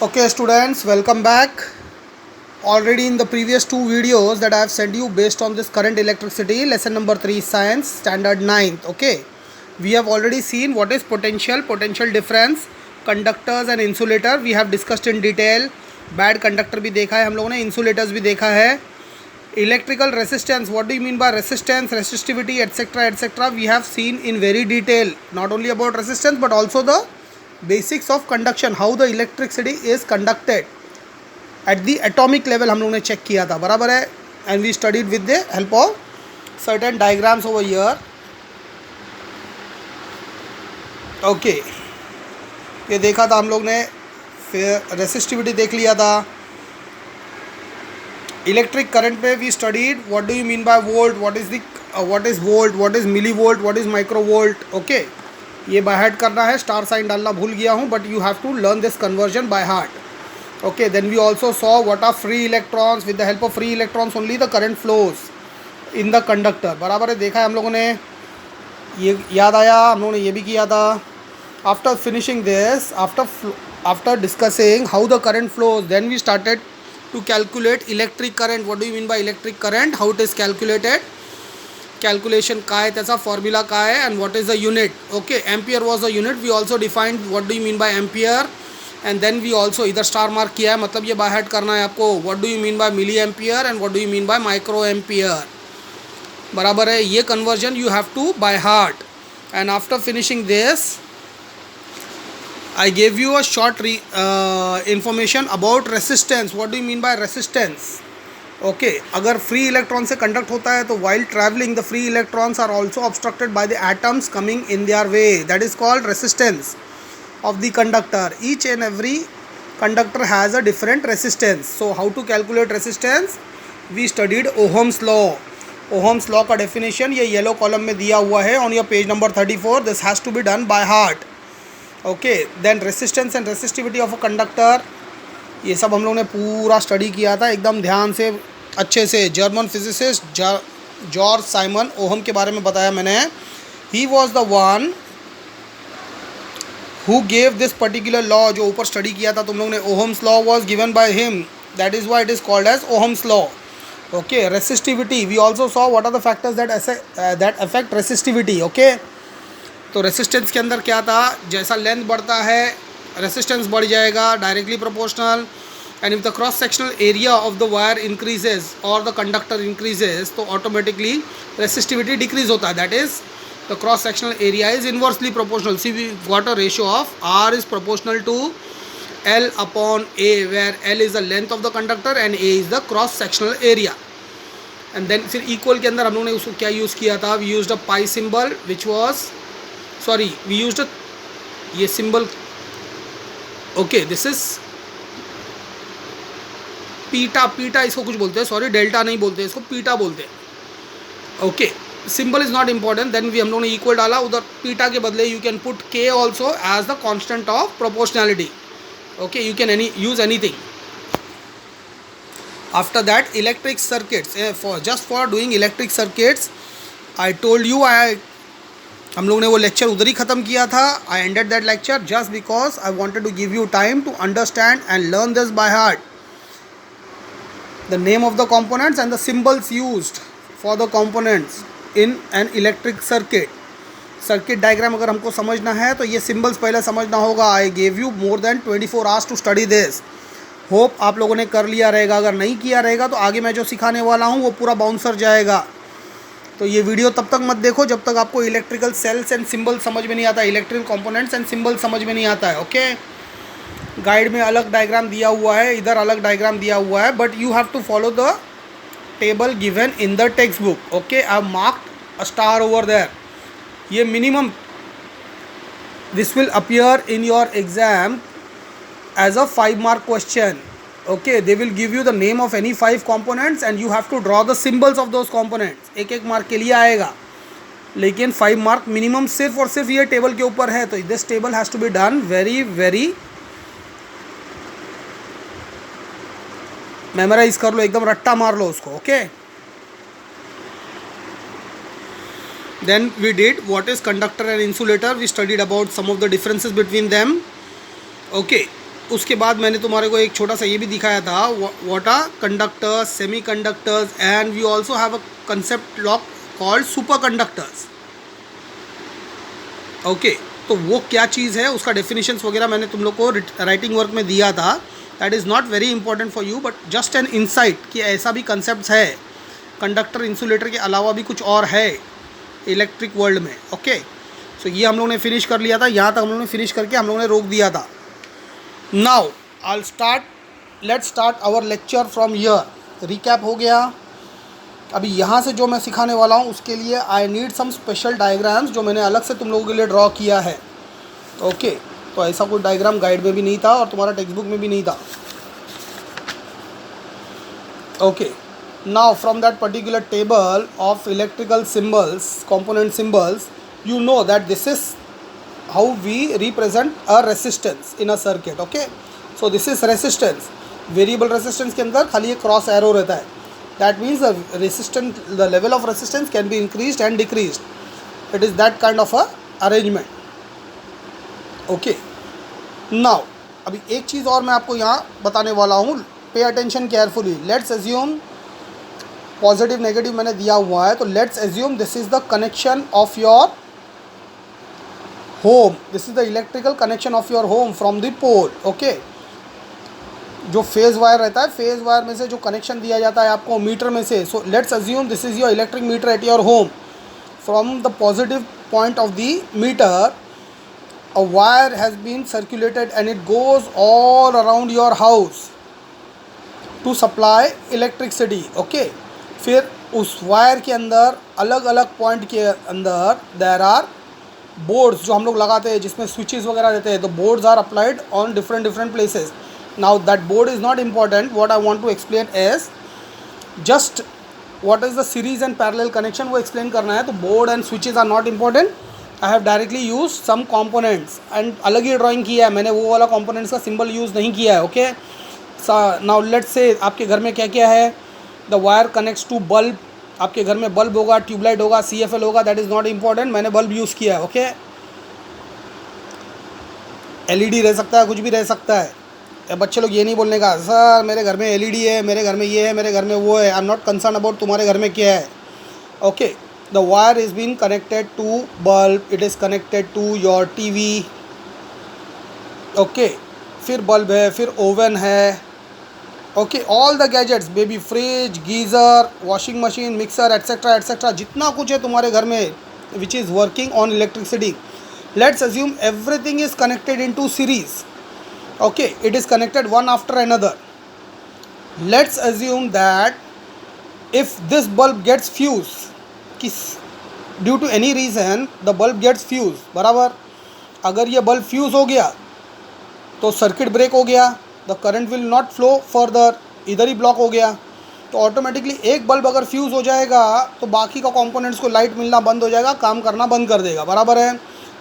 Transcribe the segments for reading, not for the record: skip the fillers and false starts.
Okay students, welcome back. Already in the previous two videos that I have sent you based on this current electricity, lesson number 3 science standard 9th. Okay, we have already seen what is potential difference, conductors and insulator we have discussed in detail. Bad conductor भी देखा है हम लोगों ने, insulators भी देखा है. Electrical resistance, what do you mean by resistance, resistivity, etc., we have seen in very detail, not only about resistance but also the basics of conduction, how the electricity is conducted at the atomic level हम लोगों ने check किया था, बराबर है. And we studied with the help of certain diagrams over here. Okay, ये देखा था हम लोग ने, फिर रेसिस्टिविटी देख लिया था. इलेक्ट्रिक करंट में we studied what do you mean by volt, what is volt, what is milli volt, what is micro volt. Okay, ये बाय हार्ट करना है. स्टार साइन डालना भूल गया हूँ, but you have to learn this conversion by heart. Okay, then we also saw what are free electrons. With the help of free electrons only the current flows in the conductor. बराबर है, देखा है हम लोगों ने, ये याद आया, हम लोगों ने ये भी किया था. After finishing this, after discussing how the current flows, then we started to calculate electric current. What do you mean by electric current? How it is calculated? Calculation काय है, त्याचा formula काय है, and what is the unit? Okay, ampere was the unit. We also defined what do you mean by ampere. And then we also इधर star mark किया है, मतलब ये बाय हार्ट करना है आपको. What do you mean by milli ampere and what do you mean by micro ampere. बराबर है, ये conversion you have to by heart. And after finishing this I gave you a short information about resistance. What do you mean by resistance. Okay, अगर free electron से conduct होता है तो while travelling the free electrons are also obstructed by the atoms coming in their way. That is called resistance of the conductor. Each and every conductor has a different resistance. So how to calculate resistance? We studied Ohm's law. Ohm's law का definition ये yellow column में दिया हुआ है on your page number 34. This has to be done by heart. Okay, then resistance and resistivity of a conductor, ये सब हम लोग ने पूरा स्टडी किया था एकदम ध्यान से, अच्छे से. German physicist George Simon ohm के बारे में बताया मैंने. He was the one who gave this particular law. जो ऊपर स्टडी किया था तुम लोग ने, Ohm's law was given by him. That is why it is called as Ohm's law. Okay, resistivity, we also saw what are the factors that affect resistivity. Okay, तो resistance के अंदर क्या था, जैसा लेंथ बढ़ता है resistance बढ़ जाएगा, directly proportional. and if the cross sectional area of the wire increases or the conductor increases तो automatically resistivity decrease होता है. that is the cross sectional area is inversely proportional. See, we got a ratio of R is proportional to L upon A, where L is the length of the conductor and A is the cross sectional area. And then फिर equal के अंदर हम लोगों ने उसको क्या use किया था, we used a pi symbol which was, sorry, we used a ये symbol. Okay, this is पीटा इसको कुछ बोलते हैं, सॉरी डेल्टा नहीं बोलते, इसको पीटा बोलते हैं. Okay, symbol is not important. Then भी हम लोगों ने इक्वल डाला, उधर पीटा के बदले you can put K also as the constant of proportionality. Okay, you can use anything. After that electric circuits, for doing electric circuits I told you, हम लोग ने वो लेक्चर उधर ही ख़त्म किया था. I ended that lecture just because I wanted to give you time to understand and learn this by heart. The name of the components and the symbols used for the components in an electric circuit. Circuit diagram अगर हमको समझना है तो ये symbols पहले समझना होगा. I gave you more than 24 hours to study this. Hope आप लोगों ने कर लिया रहेगा. अगर नहीं किया रहेगा तो आगे मैं जो सिखाने वाला हूँ वो पूरा बाउंसर जाएगा. तो ये वीडियो तब तक मत देखो जब तक आपको इलेक्ट्रिकल सेल्स एंड सिम्बल समझ में नहीं आता, इलेक्ट्रिकल कॉम्पोनेंट्स एंड सिम्बल समझ में नहीं आता है. ओके, गाइड में अलग डायग्राम दिया हुआ है, इधर अलग डायग्राम दिया हुआ है, but you have to follow the table given in the textbook. Okay, I have marked a star over there. ये minimum, this will appear in your exam as a 5-mark question. Okay, they will give you the name of any 5 components and you have to draw the symbols of those components. एक mark के लिए आएगा, लेकिन 5 mark minimum सिर्फ और सिर्फ ये table के ऊपर है. तो this table has to be done very very, memorise कर लो, एकदम रट्टा मार लो उसको. Okay, then we did what is conductor and insulator. We studied about some of the differences between them. Okay, उसके बाद मैंने तुम्हारे को एक छोटा सा ये भी दिखाया था, what are conductors, semi conductors, and we also have a concept lock called super conductors. Okay, तो वो क्या चीज़ है, उसका डेफिनेशंस वगैरह मैंने तुम लोग को राइटिंग वर्क में दिया था। That is not very important for you, but just an insight कि ऐसा भी कंसेप्ट है, कंडक्टर इंसुलेटर के अलावा भी कुछ और है इलेक्ट्रिक वर्ल्ड में। ओके, सो ये हम लोग ने फिनिश कर लिया था, यहाँ तक हम लोग ने फिनिश करके हम लोग ने रोक दिया था। Now I let's start our lecture from here. Recap हो गया। अभी यहाँ से जो मैं सिखाने वाला हूँ उसके लिए I need some special diagrams जो मैंने अलग से तुम लोगों के लिए ड्रॉ किया है। ओके, तो ऐसा कोई डायग्राम गाइड में भी नहीं था और तुम्हारा टेक्स्ट बुक में भी नहीं था। Okay, now from that particular table of electrical symbols, component symbols, you know that this is how we represent a resistance in a circuit. Okay, so this is resistance. Variable resistance के अंदर खाली एक cross arrow रहता है। That means the level of resistance can be increased and decreased. It is that kind of a arrangement. Okay, now अभी एक चीज़ और मैं आपको यहाँ बताने वाला हूँ, pay attention carefully. Let's assume positive negative मैंने दिया हुआ है, तो let's assume this is the connection of your home, this is the electrical connection of your home from the pole. Okay, जो फेज़ वायर रहता है, फेज़ वायर में से जो कनेक्शन दिया जाता है आपको मीटर में से। So let's assume this is your electric meter at your home. From the positive point of the meter a wire has been circulated and it goes all around your house to supply electricity. Okay, फिर उस wire के अंदर अलग अलग point के अंदर there are boards जो हम लोग लगाते हैं जिसमें स्विचेस वगैरह रहते हैं। तो boards are applied on different places. Now that board is not important, what I want to explain is just what is the series and parallel connection, वो एक्सप्लेन करना है। तो board and switches are not important, I have directly use some components and अलग ही drawing किया है मैंने, वो वाला कॉम्पोनेंट्स का सिंबल यूज़ नहीं किया है। ओके, नाउ लेट्स से आपके घर में क्या क्या है। The wire connects to bulb, आपके घर में बल्ब होगा, ट्यूबलाइट होगा, CFL होगा, दैट इज़ नॉट इम्पॉर्टेंट, मैंने बल्ब यूज़ किया है। ओके, LED रह सकता है, कुछ भी रह सकता है। बच्चे लोग ये नहीं बोलने का सर मेरे घर में LED है, मेरे घर में ये है, मेरे घर में वो है। I am not concern about तुम्हारे घर में क्या है। Okay, the wire is being connected to bulb, it is connected to your TV. Okay, फिर बल्ब है, फिर ओवन है। Okay, all the gadgets, baby fridge, geyser, washing machine, mixer etcetera etcetera, जितना कुछ है तुम्हारे घर में which is working on electricity, let's assume everything is connected into series. Okay, it is connected one after another. Let's assume that if this bulb gets fuse, किस due to any reason the bulb gets fuse, बराबर, अगर ये bulb fuse हो गया तो circuit break हो गया, the current will not flow further, इधर ही ब्लॉक हो गया। तो ऑटोमेटिकली एक बल्ब अगर फ्यूज़ हो जाएगा तो बाकी का कंपोनेंट्स को लाइट मिलना बंद हो जाएगा, काम करना बंद कर देगा, बराबर है।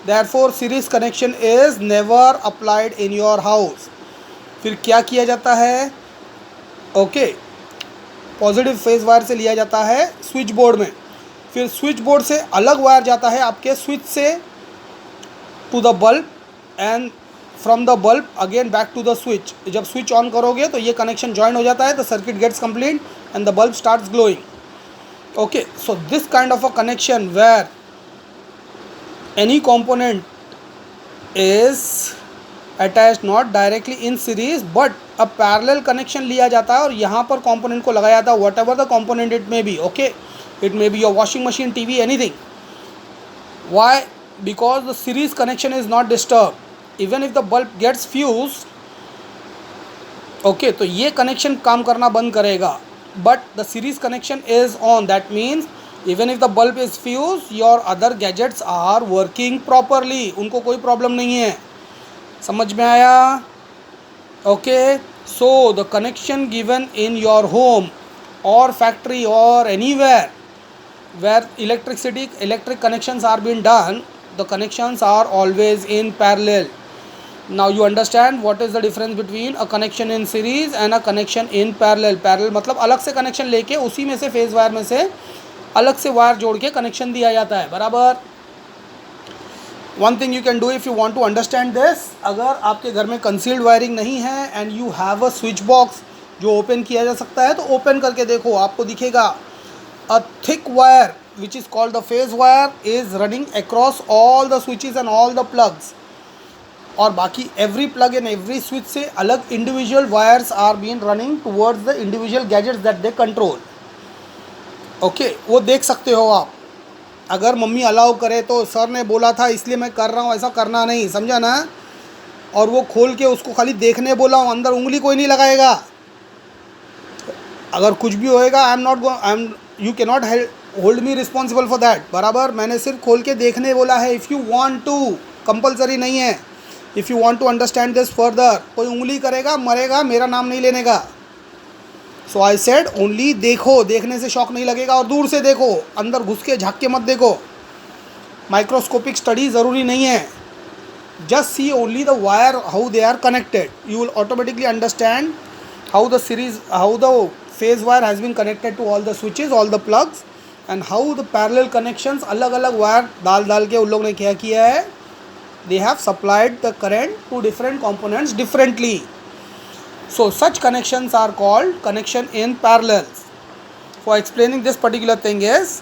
Therefore series connection is never applied in your house. फिर क्या किया जाता है, ओके, पॉजिटिव फेज वायर से लिया जाता है स्विच बोर्ड में, फिर स्विच बोर्ड से अलग वायर जाता है आपके स्विच से to the bulb and from the bulb again back to the switch. जब स्विच ऑन करोगे तो ये कनेक्शन ज्वाइन हो जाता है, the circuit gets complete and the bulb starts glowing. Okay, so this kind of a connection where any component is attached not directly in series but a parallel connection लिया जाता है और यहाँ पर component को लगाया जाता है, whatever the component it may be. Okay, it may be your washing machine, TV, anything. Why? Because the series connection is not disturbed. Even if the bulb gets fused, okay, तो ये connection काम करना बंद करेगा, but the series connection is on. That means even if the bulb is fused, your other gadgets are working properly. उनको कोई problem नहीं है। समझ में आया? Okay, so the connection given in your home और फैक्ट्री और anywhere where electric connections are being done, the connections are always in parallel. Now you understand what is the difference between a connection in series and a connection in parallel. Parallel मतलब अलग से connection लेके उसी में से phase wire में से अलग से वायर जोड़ के कनेक्शन दिया जाता है, बराबर। One thing you can do if you want to understand this, अगर आपके घर में कंसील्ड वायरिंग नहीं है and you have a switch box जो ओपन किया जा सकता है, तो ओपन करके देखो, आपको दिखेगा a thick wire which is called the phase wire is running across all the switches and all the plugs, और बाकी every plug and every switch से अलग individual wires are been running towards the individual gadgets that they control. Okay, वो देख सकते हो आप। अगर मम्मी अलाउ करे तो सर ने बोला था इसलिए मैं कर रहा हूँ, ऐसा करना नहीं, समझा ना। और वो खोल के उसको खाली देखने बोला हूँ, अंदर उंगली कोई नहीं लगाएगा। अगर कुछ भी होएगा you can not hold me responsible for that, बराबर। मैंने सिर्फ खोल के देखने बोला है। If you want to, compulsory नहीं है। If you want to understand this further, कोई उंगली करेगा मरेगा, मेरा नाम नहीं लेने का। सो आई सेड ओनली देखो, देखने से शौक नहीं लगेगा, और दूर से देखो, अंदर घुस के झाँक के मत देखो। माइक्रोस्कोपिक स्टडी ज़रूरी नहीं है। Just see only the wire, how they are connected, you will automatically understand how the phase wire has been connected to all the switches, all the plugs, and how the parallel connections, अलग अलग wire डाल के उन लोग ने क्या किया है, they have supplied the current to different components differently. So such connections are called connection in parallels. For explaining this particular thing is,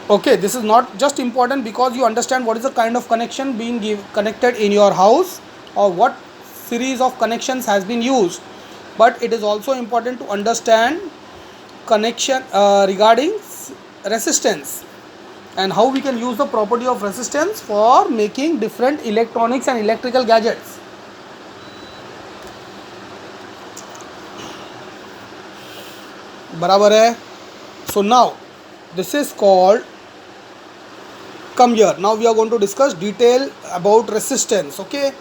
okay, this is not just important because you understand what is the kind of connection being connected in your house, or what series of connections has been used, but it is also important to understand connection regarding resistance, and how we can use the property of resistance for making different electronics and electrical gadgets. बराबर है। So now this is called, come here, now we are going to discuss detail about resistance. Okay,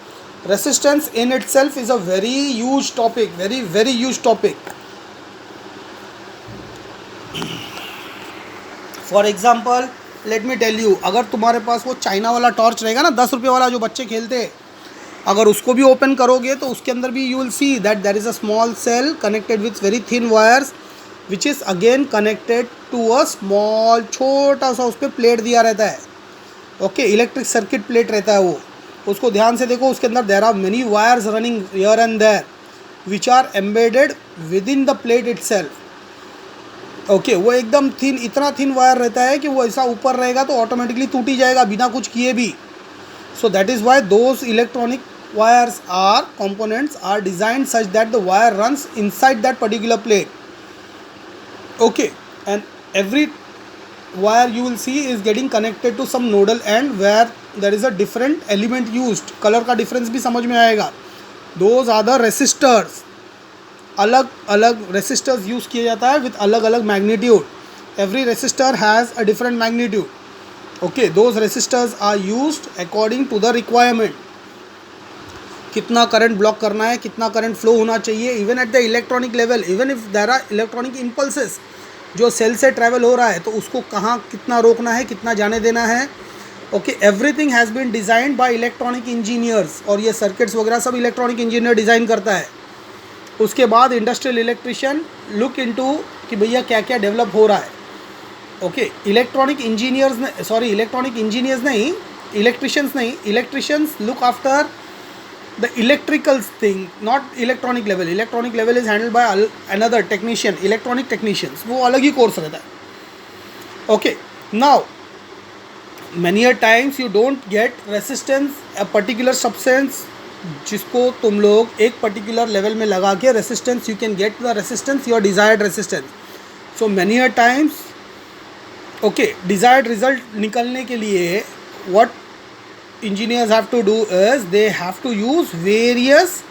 resistance in itself is a very huge topic, very huge topic. For example, let me tell you, अगर तुम्हारे पास वो China वाला torch रहेगा ना, 10 रुपये वाला जो बच्चे खेलते हैं, अगर उसको भी ओपन करोगे तो उसके अंदर भी you will see that there is a small cell connected with very thin wires which is again connected to a small, छोटा सा उस पर प्लेट दिया रहता है। ओके, इलेक्ट्रिक सर्किट प्लेट रहता है वो। उसको ध्यान से देखो, उसके अंदर there are many wires running here and there which are embedded with in the plate itself. Okay, वो एकदम थिन, इतना थिन वायर रहता है कि वो ऐसा ऊपर रहेगा तो ऑटोमेटिकली टूट ही जाएगा बिना कुछ किए भी। So that is why those electronic wires or components are designed such that the wire runs inside that particular plate. Okay, and every wire you will see is getting connected to some nodal end where there is a different element used. color का difference भी समझ में आएगा। those are the resistors. अलग अलग resistors use किया जाता है with अलग अलग magnitude. every resistor has a different magnitude. okay, those resistors are used according to the requirement. कितना करंट ब्लॉक करना है, कितना करंट फ्लो होना चाहिए, even at the electronic level, even if there are electronic impulses जो cell से travel हो रहा है तो उसको कहाँ कितना रोकना है, कितना जाने देना है। Okay, everything has been designed by electronic engineers, और ये सर्किट्स वगैरह सब इलेक्ट्रॉनिक इंजीनियर डिज़ाइन करता है। उसके बाद इंडस्ट्रियल इलेक्ट्रिशियन लुक इनटू कि भैया क्या क्या डेवलप हो रहा है। ओके, इलेक्ट्रॉनिक इंजीनियर्स नहीं, electricians look after the electrical thing, not electronic level. Electronic level is handled by another technician, electronic technicians. वो अलग ही कोर्स रहता है। okay, now many a times you don't get resistance, a particular substance जिसको तुम लोग एक particular level में लगा के resistance, you can get the resistance, your desired resistance. so many a times, okay, desired result निकलने के लिए what engineers have to do is they have to use various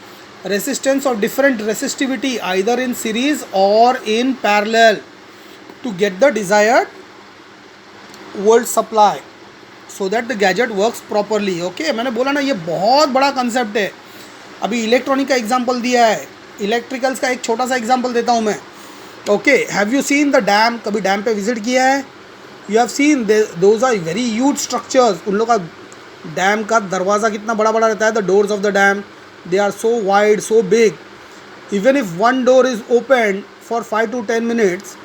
resistance of different resistivity either in series or in parallel to get the desired volt supply so that the gadget works properly. okay, मैंने बोला ना ये बहुत बड़ा concept है। अभी electronic का example दिया है, इलेक्ट्रिकल्स का एक छोटा सा एग्जांपल देता हूँ मैं। Okay, have you seen the dam? कभी डैम पे विजिट किया है? You have seen those are very huge structures. उन लोग का डैम का दरवाज़ा कितना बड़ा बड़ा रहता है, the doors of the dam, they are so wide, so big. Even if one door is open for 5 to 10 minutes,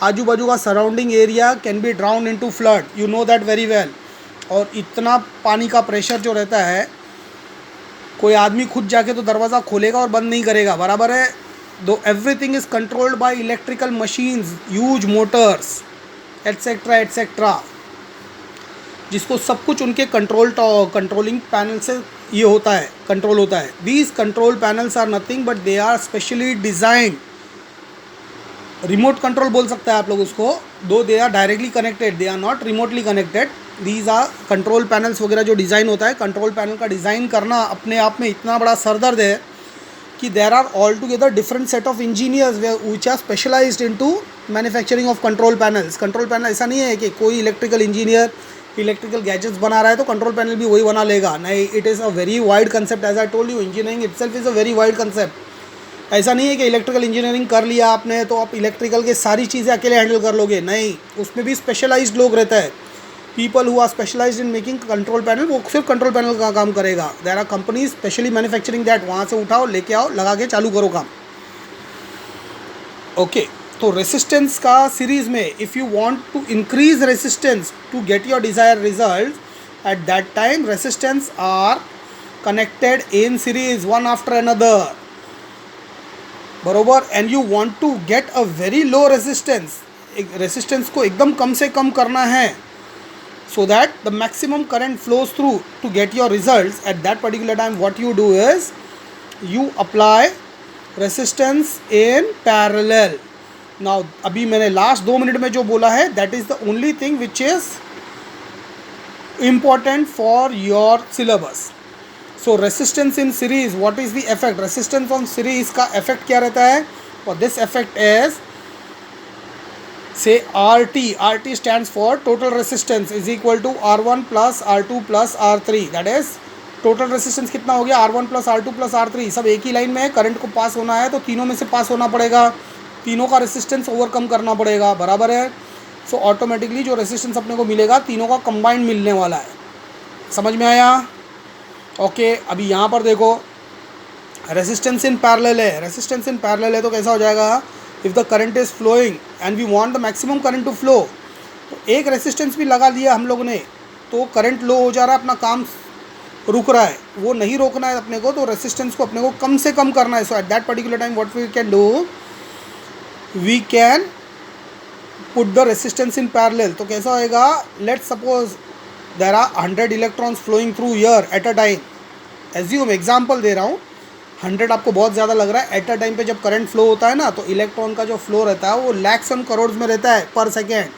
आजू बाजू का surrounding area can be drown into flood, you know that very well. और इतना पानी का pressure जो रहता है, कोई आदमी खुद जाके तो दरवाज़ा खोलेगा और बंद नहीं करेगा, बराबर है। दो everything is controlled by electrical machines, huge Motors etcetera etcetera, जिसको सब कुछ उनके कंट्रोलिंग पैनल से ये होता है, कंट्रोल होता है। These control panels are nothing but they are specially designed, remote control बोल सकता है आप लोग उसको, though they are directly connected, they are not remotely connected. These are control panels वगैरह जो डिज़ाइन होता है, कंट्रोल पैनल का डिज़ाइन करना अपने आप में इतना बड़ा सरदर्द है कि there are all together different set of engineers which are specialized into manufacturing of control panels. Control panel ऐसा नहीं है कि कोई इलेक्ट्रिकल इंजीनियर इलेक्ट्रिकल गैजेट्स बना रहा है तो कंट्रोल पैनल भी वही बना लेगा, नहीं। It is a very wide concept, as I told you, engineering itself is a very wide concept. ऐसा नहीं है कि इलेक्ट्रिकल इंजीनियरिंग कर लिया आपने तो आप इलेक्ट्रिकल के सारी चीज़ें अकेले हैंडल कर लोगे, नहीं। उसमें भी स्पेशलाइज्ड लोग रहता है, people who are specialized in making control panel, वो सिर्फ कंट्रोल पैनल का काम करेगा। There are companies specially manufacturing that, वहाँ से उठाओ, लेके आओ, लगा के चालू करो काम। ओके, तो रेसिस्टेंस का सीरीज़ में if you want to increase resistance to get your desire result, at that time resistance are connected in series one after another, बरोबर। And you want to get a very low resistance, resistance को एकदम कम से कम करना है, so that the maximum current flows through to get your results. At that particular time what you do is you apply resistance in parallel. Now अभी मैंने last 2 minute में जो बोला है, that is the only thing which is important for your syllabus. So resistance in series, what is the effect? Resistance on series का effect क्या रहता है? और this effect is, say RT, RT stands for total resistance is equal to R1 plus R2 plus R3, that is total resistance कितना हो गया, R1 plus R2 plus R3, सब एक ही लाइन में है, करंट को पास होना है तो तीनों में से पास होना पड़ेगा, तीनों का रेसिस्टेंस ओवरकम करना पड़ेगा, बराबर है। सो ऑटोमेटिकली जो रेसिस्टेंस अपने को मिलेगा तीनों का कंबाइंड मिलने वाला है, समझ में आया? ओके, अभी यहाँ पर देखो रेसिस्टेंस इन पैरेलल है, रेसिस्टेंस इन पैरेलल है तो कैसा हो जाएगा, if the current is flowing and we want the maximum current to flow, तो एक रेसिस्टेंस भी लगा दिया हम लोग ने तो करंट लो हो जा रहा है, अपना काम रुक रहा है, वो नहीं रोकना है अपने को, तो रेसिस्टेंस को अपने को कम से कम करना है। So at that particular time what we can do, we can put the resistance in parallel. तो कैसा होएगा, let's suppose there are 100 electrons flowing through here at a time, assume example दे रहा हूँ, 100 आपको बहुत ज़्यादा लग रहा है, एट अ टाइम पे जब करंट फ्लो होता है ना तो इलेक्ट्रॉन का जो फ्लो रहता है वो लैक्स एंड करोड़ में रहता है पर second,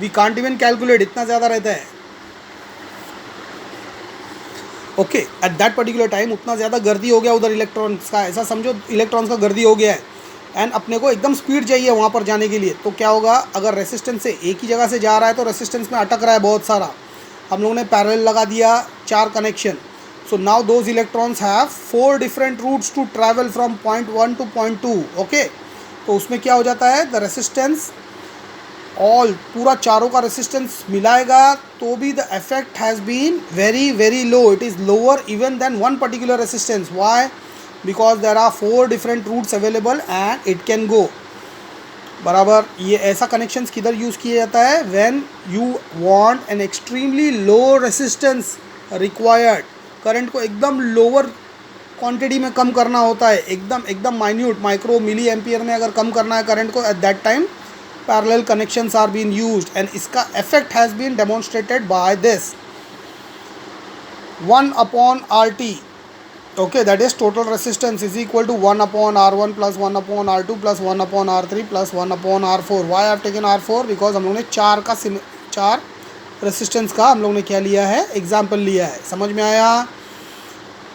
we can't even calculate, इतना ज़्यादा रहता है। Okay, at that particular time उतना ज़्यादा गर्दी हो गया उधर इलेक्ट्रॉन्स का, ऐसा समझो इलेक्ट्रॉन्स का गर्दी हो गया है एंड अपने को एकदम स्पीड चाहिए वहाँ पर जाने के लिए, तो क्या होगा, अगर रेसिस्टेंस से एक ही जगह से जा रहा है तो रेसिस्टेंस में अटक रहा है बहुत सारा, हम लोगों ने पैरेलल लगा दिया 4 connection. So now those electrons have 4 different routes to travel from point 1 to point 2. Okay, तो उसमें क्या हो जाता है, द रेसिस्टेंस ऑल पूरा चारों का रेसिस्टेंस मिलाएगा तो भी the effect has been very very low, it is lower even than one particular resistance. Why? Because there are 4 different routes available and it can go, बराबर। ये ऐसा कनेक्शंस किधर यूज़ किया जाता है, when you want an extremely low resistance required, current को एकदम lower quantity में कम करना होता है, एकदम माइन्यूट माइक्रो मिली एम्पियर में अगर कम करना है करंट को, at that time parallel connections are been used and इसका effect has been demonstrated by this 1/RT। Okay, that is total resistance is equal to 1/R1 plus 1/R2 plus 1/R3 plus 1/R4। Why I have taken R4? Because हम लोग ने 4 resistance का हम लोग ने क्या लिया है, एग्जाम्पल लिया है, समझ में आया?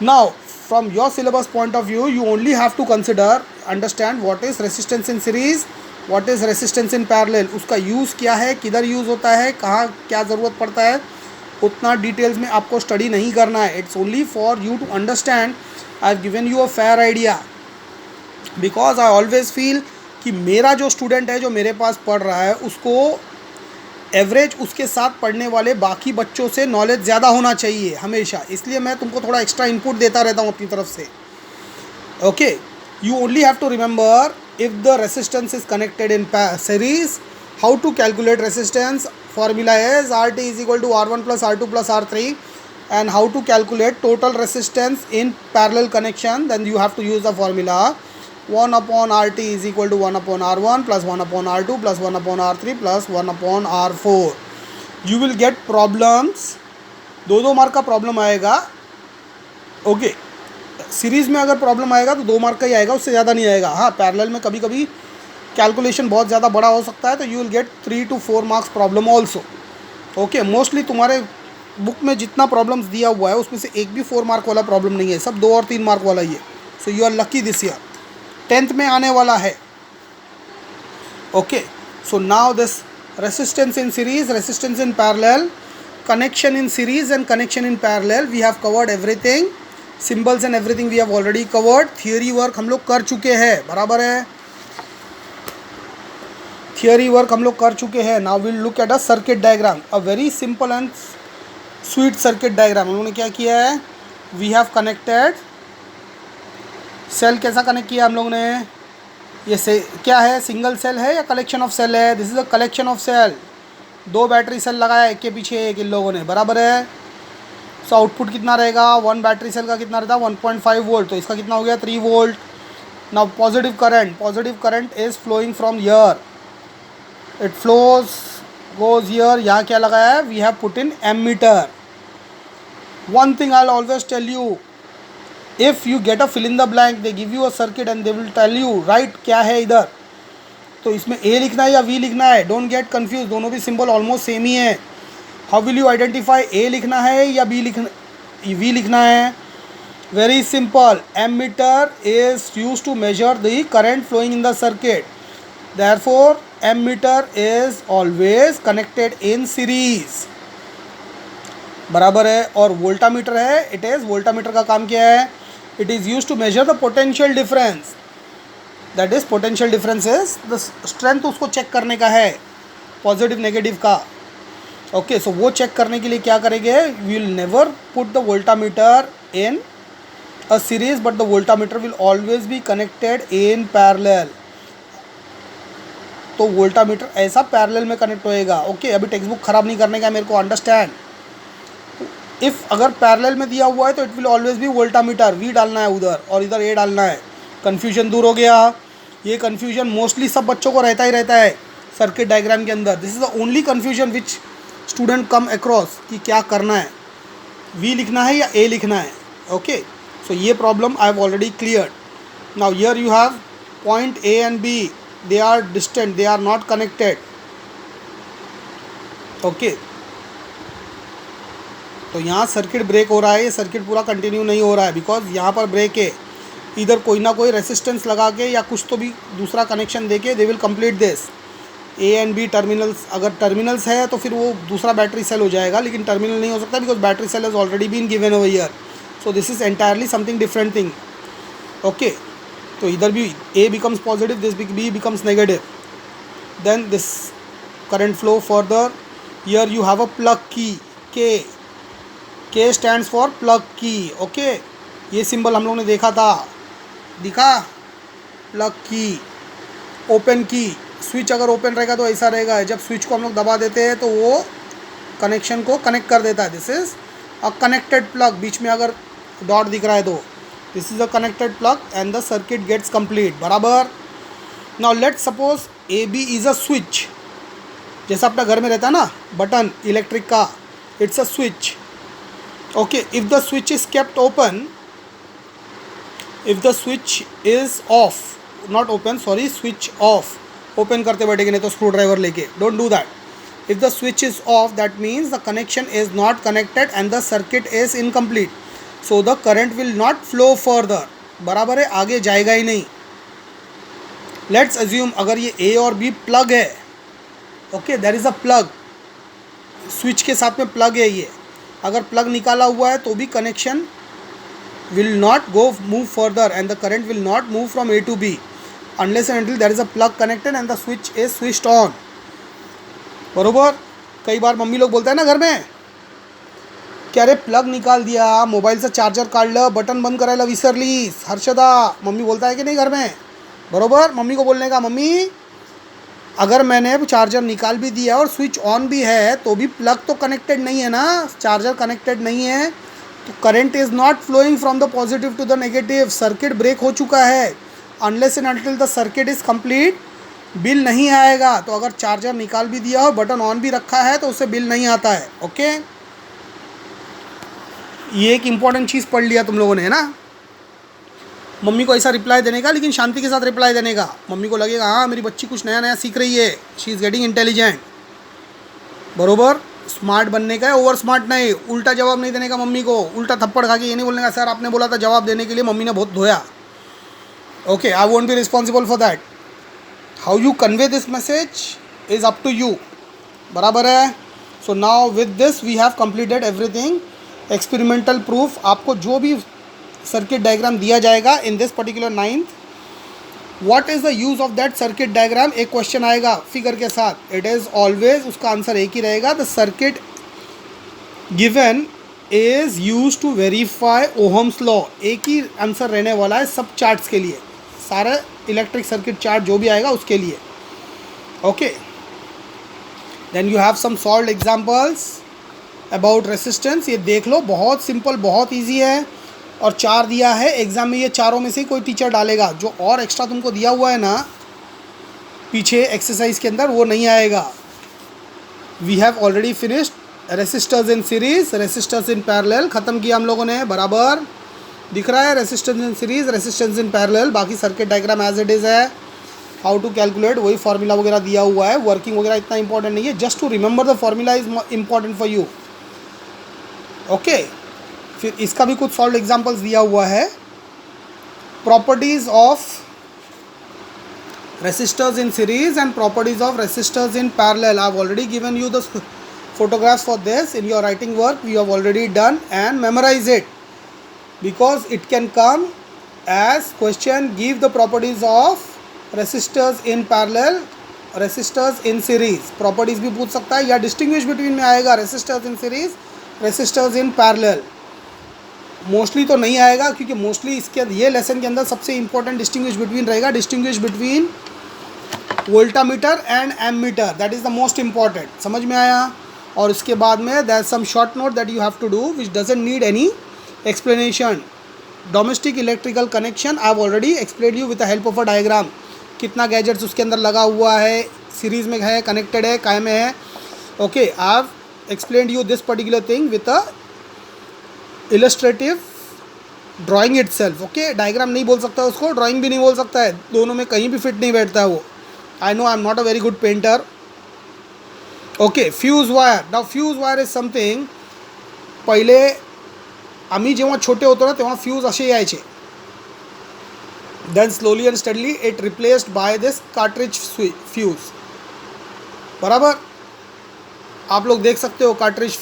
Now from your syllabus point of view you only have to consider understand what is resistance in series, what is resistance in parallel, उसका यूज़ क्या है, किधर यूज़ होता है, कहाँ क्या ज़रूरत पड़ता है, उतना डिटेल्स में आपको स्टडी नहीं करना है। It's only for you to understand. I have given you a fair idea because I always feel कि मेरा जो स्टूडेंट है जो मेरे पास पढ़ रहा है उसको एवरेज उसके साथ पढ़ने वाले बाकी बच्चों से नॉलेज ज़्यादा होना चाहिए हमेशा, इसलिए मैं तुमको थोड़ा एक्स्ट्रा इनपुट देता रहता हूँ अपनी तरफ से। Okay, you only have to remember if the resistance is connected in series, how to calculate resistance, formula is RT is equal to R1 plus R2 plus R3. And how to calculate total resistance in parallel connection, then you have to use the formula 1 upon RT is equal to 1 upon R1 plus 1 upon R2 plus 1 upon R3 plus 1 upon R4. You will get problems, दो mark का problem आएगा. Okay, series में अगर problem आएगा तो 2 mark का ही आएगा, उससे ज़्यादा नहीं आएगा. हाँ, पैरेलल में कभी कभी कैलकुलेशन बहुत ज़्यादा बड़ा हो सकता है, तो you will get 3 to 4 marks problem also. Okay, mostly तुम्हारे बुक में जितना प्रॉब्लम्स दिया हुआ है उसमें से एक भी 4 मार्क वाला प्रॉब्लम नहीं है, सब 2 और 3 मार्क वाला ही है. So you are lucky this year. 10th में आने वाला है. Okay, so now this resistance in series, resistance in parallel, connection in series and connection in parallel, we have covered everything. Symbols and everything we have already covered. Theory work हम लोग कर चुके हैं, बराबर है. थियोरी वर्क हम लोग कर चुके हैं. Now will look at a circuit diagram, a very simple and sweet circuit diagram. हम लोगों ने क्या किया है, वी हैव कनेक्टेड सेल. कैसा कनेक्ट किया हम लोगों ने, ये से क्या है, सिंगल सेल है या कलेक्शन ऑफ सेल है. This is a collection of cell. 2 battery cell लगाया एक के पीछे एक इन लोगों ने, बराबर है. सो आउटपुट कितना रहेगा, 1 बैटरी सेल का कितना रहता है 1.5 वोल्ट, तो इसका कितना हो गया 3 volt. Now positive current is flowing from here, it flows goes here. यहाँ क्या लगाया है, we have put in ammeter. One thing I'll always tell you, if you get a fill in the blank, they give you a circuit and they will tell you right क्या है इधर, तो इसमें A लिखना है या V लिखना है. Don't get confused, दोनों भी सिंबल ऑलमोस्ट सेम ही है. How will you identify, A लिखना है या V लिखना है. Very simple, ammeter is used to measure the current flowing in the circuit. Therefore ammeter is always connected in series, बराबर है. और वोल्टामीटर है, इट इज़, वोल्टामीटर का काम क्या है, it is use to measure the potential difference. That is potential difference is the strength, उसको check करने का है, पॉजिटिव नेगेटिव का. ओके, सो वो चेक करने के लिए क्या करेंगे, we will never put the voltmeter in a series, but the voltmeter will always be connected in parallel. तो वोल्टामीटर ऐसा पैरेलल में कनेक्ट होएगा. ओके, अभी टेक्स्ट बुक ख़राब नहीं करने का मेरे को, अंडरस्टैंड. इफ़ अगर पैरेलल में दिया हुआ है तो इट विल ऑलवेज भी वोल्टामीटर, वी डालना है उधर और इधर ए डालना है. कन्फ्यूजन दूर हो गया. ये कन्फ्यूजन मोस्टली सब बच्चों को रहता ही रहता है सर्किट डायग्राम के अंदर. This is the only confusion which student come across, कि क्या करना है, वी लिखना है या ए लिखना है. ओके, सो ये problem I have already clear. Now here you have point A and B, they are distant, they are not connected. okay, तो यहाँ सर्किट ब्रेक हो रहा है, ये सर्किट पूरा कंटिन्यू नहीं हो रहा है, बिकॉज यहाँ पर ब्रेक है. इधर कोई ना कोई रेसिस्टेंस लगा के या कुछ तो भी दूसरा कनेक्शन दे के they will complete this. A and B terminals, अगर टर्मिनल्स है तो फिर वो दूसरा बैटरी सेल हो जाएगा, लेकिन टर्मिनल नहीं हो सकता because battery cell has already been given over here. So this is entirely something different thing. Okay, तो इधर भी A becomes positive, this B becomes negative. Then this current flow further. Here you have a plug key, K stands for plug key. Okay, ये symbol हम लोगों ने देखा था, दिखा, प्लग की, ओपन की. स्विच अगर ओपन रहेगा तो ऐसा रहेगा, जब स्विच को हम लोग दबा देते हैं तो वो कनेक्शन को कनेक्ट कर देता है. This is a connected plug. बीच में अगर डॉट दिख रहा है तो this is a connected plug and the circuit gets complete, बराबर. now let's suppose AB is a switch, जैसा अपना घर में रहता है ना बटन इलेक्ट्रिक का, it's a switch. okay, if the switch is kept open, if the switch is off, not open, sorry, switch off, open करते बैठेंगे नहीं तो स्क्रू ड्राइवर लेके, don't do that. if the switch is off, that means the connection is not connected and the circuit is incomplete. so the current will not flow further, बराबर है, आगे जाएगा ही नहीं. लेट्स अज्यूम अगर ये A और B plug है. Okay, there is a plug, switch के साथ में प्लग है ये. अगर प्लग निकाला हुआ है तो भी connection will not go move further and the current will not move from A to B unless and until there is a plug connected and the switch is switched on. बरोबर. कई बार mummy लोग बोलते हैं ना घर में, क्या रे प्लग निकाल दिया, मोबाईल से चार्जर काढलं, बटन बंद करायला विसरलीस हर्षदा, मम्मी बोलता है कि नहीं घर में. बरोबर, मम्मी को बोलने का, मम्मी अगर मैंने चार्जर निकाल भी दिया और स्विच ऑन भी है तो भी प्लग तो कनेक्टेड नहीं है ना, चार्जर कनेक्टेड नहीं है, तो current is not flowing from the positive to the negative, circuit break हो चुका है। Unless and until the circuit is complete bill नहीं आएगा। तो अगर चार्जर निकाल भी दिया हो, बटन ऑन भी रखा है, तो उससे बिल नहीं आता है। ओके, ये एक इम्पॉर्टेंट चीज़ पढ़ लिया तुम लोगों ने, है ना। मम्मी को ऐसा रिप्लाई देने का, लेकिन शांति के साथ रिप्लाई देने का। मम्मी को लगेगा हाँ मेरी बच्ची कुछ नया नया सीख रही है, शी इज़ गेटिंग इंटेलिजेंट। बरोबर, स्मार्ट बनने का है, ओवर स्मार्ट नहीं। उल्टा जवाब नहीं देने का मम्मी को, उल्टा थप्पड़ खा के ये नहीं बोलने का सर आपने बोला था जवाब देने के लिए, मम्मी ने बहुत धोया। Okay, I won't be responsible for that. How you convey this message is up to you. बराबर है। So now with this we have completed everything. Experimental proof, आपको जो भी सर्किट डायग्राम दिया जाएगा in this particular 9th, what is the use of that circuit diagram, एक question आएगा figure के साथ। इट इज़ ऑलवेज, उसका आंसर एक ही रहेगा, the circuit given is use to verify Ohm's law. एक ही आंसर रहने वाला है सब चार्ट्स के लिए, सारे इलेक्ट्रिक सर्किट चार्ट जो भी आएगा उसके लिए। Okay, then you have some solved examples about resistance. ये देख लो, बहुत सिंपल, बहुत ईजी है। और 4 दिया है एग्ज़ाम में, ये चारों में से कोई टीचर डालेगा। जो और एक्स्ट्रा तुमको दिया हुआ है ना पीछे एक्सरसाइज के अंदर, वो नहीं आएगा। We have already finished resistors in series, resistors in parallel ख़त्म किया हम लोगों ने। बराबर दिख रहा है, resistance in series, resistance in parallel. बाकी circuit diagram as it is है। हाउ टू कैलकुलेट, वही फार्मूला वगैरह दिया हुआ है। वर्किंग वगैरह इतना इंपॉर्टेंट नहीं है, just to remember the formula is important for you. Okay, फिर इसका भी कुछ सॉल्व एग्जांपल्स दिया हुआ है। Properties of resistors in series and properties of resistors in parallel. I have already given you the photographs for this in your writing work. We have already done and memorize it because it can come as question. Give the properties of resistors in parallel, resistors in series. Properties भी पूछ सकता है, या distinguish between में आएगा resistors in series, resistors in parallel। Mostly तो नहीं आएगा, क्योंकि मोस्टली इसके ये लेसन के अंदर सबसे इंपॉर्टेंट डिस्टिंग्विश बिटवीन रहेगा, distinguish between voltmeter and ammeter, that is the most important. समझ में आया। और इसके बाद में there some short note that you have to do which doesn't need any explanation. Domestic electrical connection I have already explain you with the help of a diagram. कितना gadgets उसके अंदर लगा हुआ है, सीरीज में है, कनेक्टेड है, काय में है। Okay, I have explain you this particular thing with a illustrative drawing itself. Okay, diagram नहीं बोल सकता उसको, ड्राइंग भी नहीं बोल सकता है, दोनों में कहीं भी फिट नहीं बैठता है वो। I know I am not a very good painter. Okay, fuse wire. Now fuse wire is something, पहिले आम्ही जेव्हा छोटे होतो ना तेव्हा फ्यूज असे यायचे, then slowly and steadily it replaced by this cartridge fuse. बराबर, आप लोग देख सकते हो cartridge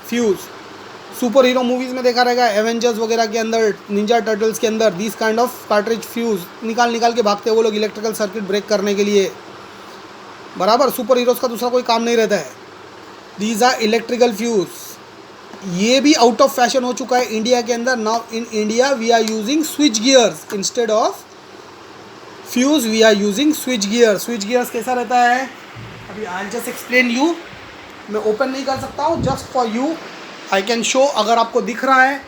fuse. Super hero movies में देखा रहेगा, एवेंजर्स वगैरह के अंदर, निंजा टर्टल्स के अंदर, this kind of cartridge fuse निकाल निकाल के भागते हैं वो लोग इलेक्ट्रिकल सर्किट ब्रेक करने के लिए। बराबर, सुपर हीरोज़ का दूसरा कोई काम नहीं रहता है। These are electrical fuse. ये भी आउट ऑफ फैशन हो चुका है इंडिया के अंदर। Now in India we are using switch gears instead of fuse, we are using switch gear. Switch gears कैसा रहता है, अभी आई जस्ट एक्सप्लेन यू। मैं ओपन नहीं कर सकता हूँ, just for you I can show. अगर आपको दिख रहा है,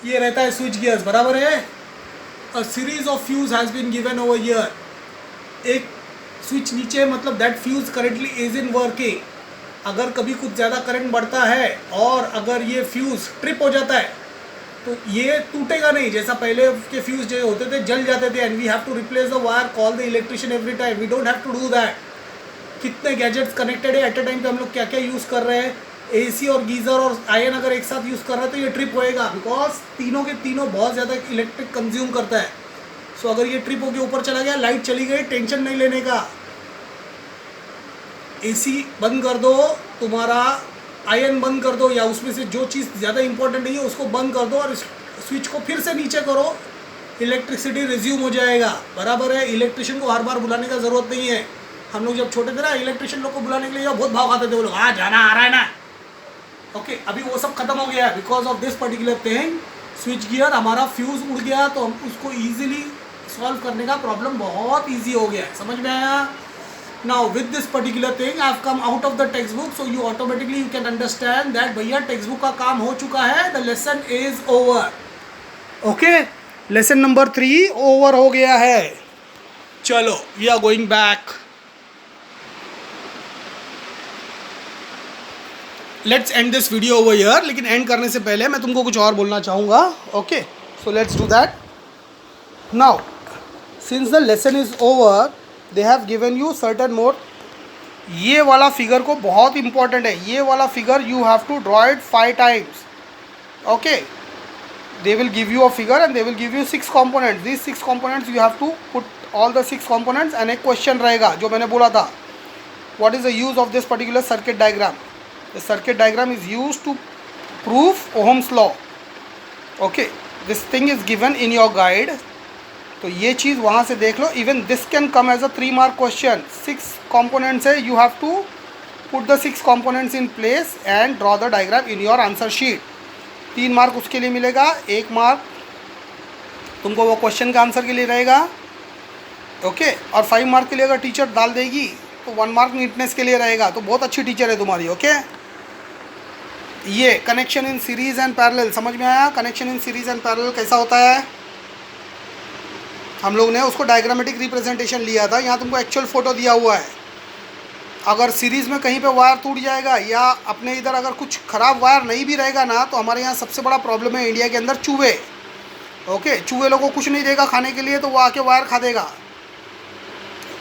ये रहता है स्विच गियर्स। बराबर है। A series of fuse has been given over here. एक स्विच नीचे, मतलब that fuse currently is in working. अगर कभी कुछ ज़्यादा करंट बढ़ता है और अगर ये फ्यूज़ ट्रिप हो जाता है तो ये टूटेगा नहीं, जैसा पहले के फ्यूज़ जो होते थे जल जाते थे। And we have to replace the wire, call the electrician every time, we don't have to do that. कितने गैजेट्स कनेक्टेड है एट अ टाइम पे, हम लोग क्या क्या यूज़ कर रहे हैं। एसी और गीज़र और आयन अगर एक साथ यूज़ कर रहे हैं तो ये ट्रिप होएगा, बिकॉज तीनों के तीनों बहुत ज़्यादा इलेक्ट्रिक कंज्यूम करता है। सो अगर ये ट्रिप होकर ऊपर चला गया, लाइट चली गई, टेंशन नहीं लेने का। एसी बंद कर दो, तुम्हारा आयन बंद कर दो, या उसमें से जो चीज़ ज़्यादा इंपॉर्टेंट नहीं है उसको बंद कर दो और स्विच को फिर से नीचे करो, इलेक्ट्रिसिटी रिज्यूम हो जाएगा। बराबर है। इलेक्ट्रिशियन को हर बार बुलाने का ज़रूरत नहीं है। हम लोग जब छोटे थे ना, इलेक्ट्रिशियन लोग को बुलाने के लिए बहुत भाव खाते थे वो लोग, हाँ जाना आ रहा है ना। ओके, अभी वो सब खत्म हो गया है because of this particular thing. Switch gear, हमारा फ्यूज़ उड़ गया तो हम उसको ईजिली सॉल्व करने का प्रॉब्लम बहुत ईजी हो गया है। समझ में आया। Now with this particular thing I have come out of the textbook, so you automatically you can understand that भैया textbook का काम हो चुका है, the lesson is over. Okay, lesson number 3 over हो गया है. चलो, we are going back. Let's end this video over here. लेकिन end करने से पहले मैं तुमको कुछ और बोलना चाहूँगा. Okay, so let's do that. Now, since the lesson is over, they have given you certain more. ये वाला फिगर को बहुत इंपॉर्टेंट है. ये वाला figure you have to draw it 5 times. Okay, they will give you a figure and they will give you 6 components. These 6 components you have to put all the 6 components and एक question रहेगा जो मैंने बोला था. What is the use of this particular circuit diagram? The circuit diagram is used to prove Ohm's law. Okay, this thing is given in your guide. तो ये चीज़ वहाँ से देख लो. Even this can come as a 3 mark question. 6 components है. You have to put the 6 components in place and draw the diagram in your answer sheet. 3 mark उसके लिए मिलेगा. 1 मार्क तुमको वो क्वेश्चन का आंसर के लिए रहेगा. ओके, और 5 मार्क के लिए अगर टीचर डाल देगी तो 1 मार्क नीटनेस के लिए रहेगा. तो बहुत अच्छी टीचर है तुम्हारी. ओके, ये connection in series and parallel समझ में आया? Connection in series and parallel कैसा होता है? हम लोग ने उसको डायग्रामेटिक रिप्रेजेंटेशन लिया था. यहाँ तुमको एक्चुअल फ़ोटो दिया हुआ है. अगर सीरीज़ में कहीं पे वायर टूट जाएगा या अपने इधर अगर कुछ ख़राब वायर नहीं भी रहेगा ना, तो हमारे यहाँ सबसे बड़ा प्रॉब्लम है इंडिया के अंदर चूहे. ओके, चूहे लोगों को कुछ नहीं देगा खाने के लिए तो वो आके वायर खा देगा.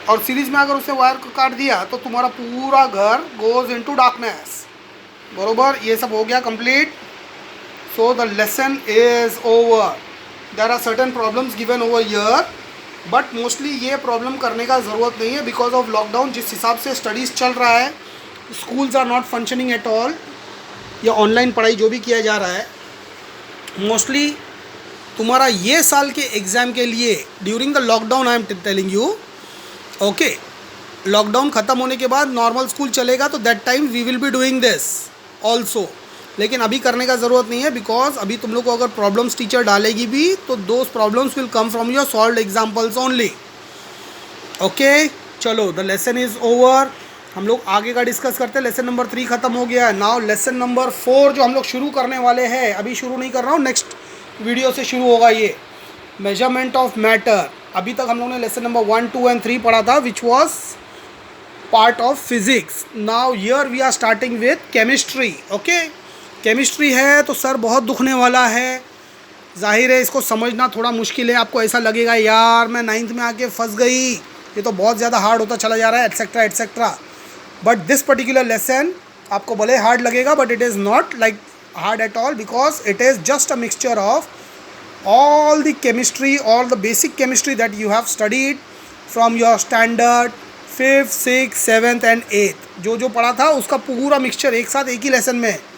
और सीरीज़ में अगर उसने वायर को काट दिया तो तुम्हारा पूरा घर गोज़ इनटू डार्कनेस. बरोबर, ये सब हो गया complete. So the lesson is over. There are certain problems given over here, but mostly ये प्रॉब्लम करने का ज़रूरत नहीं है बिकॉज ऑफ लॉकडाउन. जिस हिसाब से स्टडीज़ चल रहा है, schools are not functioning at all, या ऑनलाइन पढ़ाई जो भी किया जा रहा है, मोस्टली तुम्हारा ये साल के एग्ज़ाम के लिए during the lockdown I am telling you. Okay, lockdown ख़त्म होने के बाद नॉर्मल स्कूल चलेगा तो that time we will be doing this also. लेकिन अभी करने का ज़रूरत नहीं है बिकॉज अभी तुम लोग को अगर प्रॉब्लम्स टीचर डालेगी भी तो those problems will come from your solved examples only. Okay, चलो, द लेसन इज़ ओवर. हम लोग आगे का डिस्कस करते हैं. लेसन नंबर 3 ख़त्म हो गया है. नाउ लेसन नंबर 4 जो हम लोग शुरू करने वाले हैं, अभी शुरू नहीं कर रहा हूँ, नेक्स्ट वीडियो से शुरू होगा ये. Measurement of matter. अभी तक हम लोग ने लेसन नंबर 1, 2 एंड 3 पढ़ा था which was part of physics. Now here we are starting with chemistry. Okay, chemistry है तो सर बहुत दुखने वाला है. जाहिर है इसको समझना थोड़ा मुश्किल है. आपको ऐसा लगेगा यार मैं 9th में आके फंस गई, ये तो बहुत ज़्यादा हार्ड होता चला जा रहा है, etcetera etcetera. But this particular lesson आपको भले हार्ड लगेगा but it is not like hard at all because it is just a mixture of all the chemistry, all the basic chemistry that you have studied from your standard 5th, 6th, 7th and 8th. जो जो पढ़ा था उसका पूरा mixture एक साथ एक ही lesson में